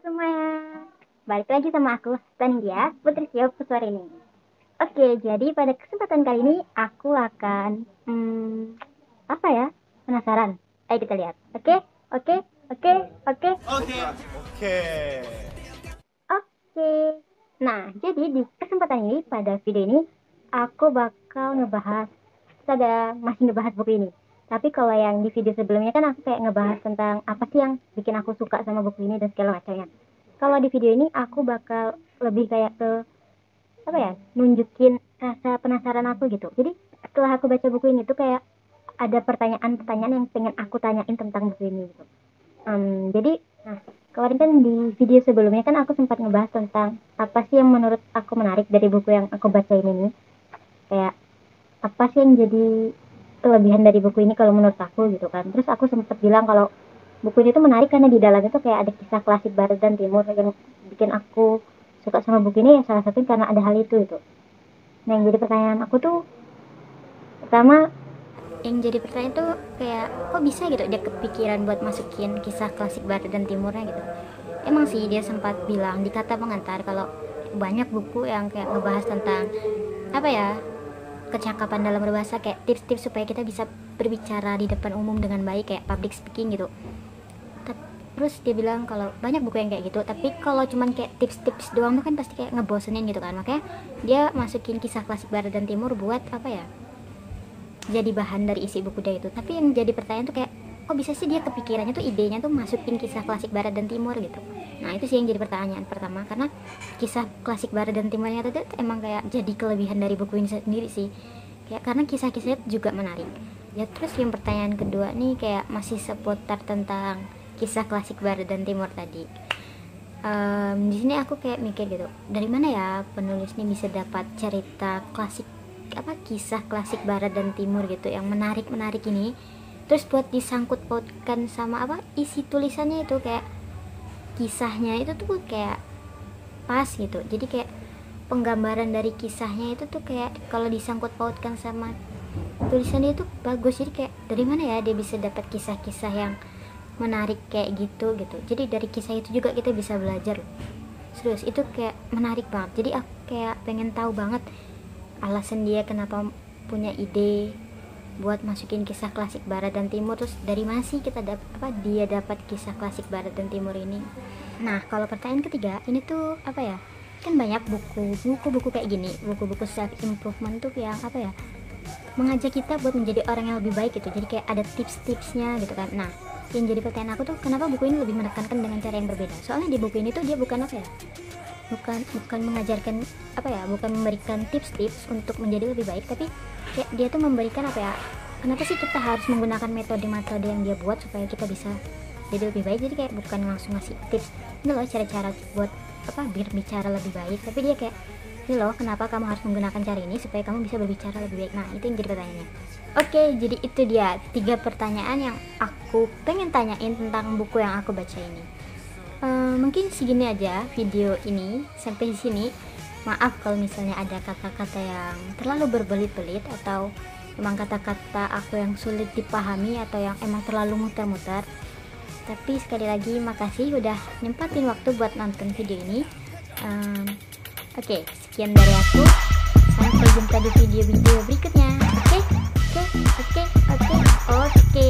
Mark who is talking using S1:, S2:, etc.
S1: semuanya, balik lagi sama aku, Standia, Putri Sio Puswar ini. Oke, jadi pada kesempatan kali ini aku akan, apa ya, penasaran. Ayo kita lihat. Oke, oke, oke, oke,
S2: Oke.
S1: oke. Nah, jadi di kesempatan ini, pada video ini, aku bakal ngebahas, masih ngebahas buku ini. Tapi kalau yang di video sebelumnya kan aku kayak ngebahas tentang apa sih yang bikin aku suka sama buku ini dan segala macamnya. Kalau di video ini aku bakal lebih kayak ke apa ya, nunjukin rasa penasaran aku gitu. Jadi setelah aku baca buku ini tuh kayak ada pertanyaan-pertanyaan yang pengen aku tanyain tentang buku ini gitu. Jadi nah, kemarin kan di video sebelumnya kan aku sempat ngebahas tentang apa sih yang menurut aku menarik dari buku yang aku bacain ini. Kayak apa sih yang jadi kelebihan dari buku ini kalau menurut aku gitu kan. Terus aku sempat bilang kalau buku ini tuh menarik karena di dalamnya tuh kayak ada kisah klasik barat dan timur yang bikin aku suka sama buku ini, ya salah satunya karena ada hal itu gitu. Nah yang jadi pertanyaan aku tuh pertama, yang jadi pertanyaan tuh kayak kok bisa gitu dia kepikiran buat masukin kisah klasik barat dan timurnya gitu. Emang sih dia sempat bilang di kata pengantar kalau banyak buku yang kayak ngebahas tentang apa ya, kecakapan dalam berbahasa, kayak tips-tips supaya kita bisa berbicara di depan umum dengan baik, kayak public speaking gitu. Terus dia bilang kalau banyak buku yang kayak gitu, tapi kalau cuman kayak tips-tips doang tuh kan pasti kayak ngebosenin gitu kan. Makanya dia masukin kisah klasik barat dan timur buat apa ya, jadi bahan dari isi buku dia itu. Tapi yang jadi pertanyaan tuh kayak kok bisa sih dia kepikirannya tuh, idenya tuh masukin kisah klasik barat dan timur gitu. Nah itu sih yang jadi pertanyaan pertama, karena kisah klasik barat dan timurnya itu emang kayak jadi kelebihan dari buku ini sendiri sih, kayak karena kisah-kisahnya juga menarik ya. Terus yang pertanyaan kedua nih kayak masih seputar tentang kisah klasik barat dan timur tadi. Di sini aku kayak mikir gitu, dari mana ya penulis ini bisa dapat cerita klasik, apa, kisah klasik barat dan timur gitu yang menarik ini, terus buat disangkut pautkan sama apa isi tulisannya itu, kayak kisahnya itu tuh kayak pas gitu. Jadi kayak penggambaran dari kisahnya itu tuh kayak kalau disangkut pautkan sama tulisannya itu bagus. Jadi kayak dari mana ya dia bisa dapat kisah-kisah yang menarik kayak gitu. Jadi dari kisah itu juga kita bisa belajar loh. Serius itu kayak menarik banget. Jadi aku kayak pengen tahu banget alasan dia kenapa punya ide buat masukin kisah klasik barat dan timur. Terus dari mana sih dia dapat kisah klasik barat dan timur ini. Nah kalau pertanyaan ketiga ini tuh apa ya, kan banyak buku kayak gini, buku-buku self improvement tuh yang apa ya, mengajak kita buat menjadi orang yang lebih baik gitu. Jadi kayak ada tips-tipsnya gitu kan. Nah yang jadi pertanyaan aku tuh kenapa buku ini lebih menekankan dengan cara yang berbeda. Soalnya di buku ini tuh dia bukan apa ya, bukan mengajarkan apa ya, bukan memberikan tips-tips untuk menjadi lebih baik, tapi kayak dia tuh memberikan apa ya, kenapa sih kita harus menggunakan metode-metode yang dia buat supaya kita bisa jadi lebih baik. Jadi kayak bukan langsung ngasih tips ini loh cara-cara buat apa berbicara lebih baik, tapi dia kayak ini loh kenapa kamu harus menggunakan cara ini supaya kamu bisa berbicara lebih baik. Nah itu yang jadi pertanyaannya. Oke, jadi itu dia 3 pertanyaan yang aku pengen tanyain tentang buku yang aku baca ini. Mungkin segini aja video ini, sampai di sini. Maaf kalau misalnya ada kata-kata yang terlalu berbelit-belit atau emang kata-kata aku yang sulit dipahami atau yang emang terlalu muter-muter. Tapi sekali lagi makasih udah nyempatin waktu buat nonton video ini. Oke, sekian dari aku. Sampai jumpa di video-video berikutnya. Oke.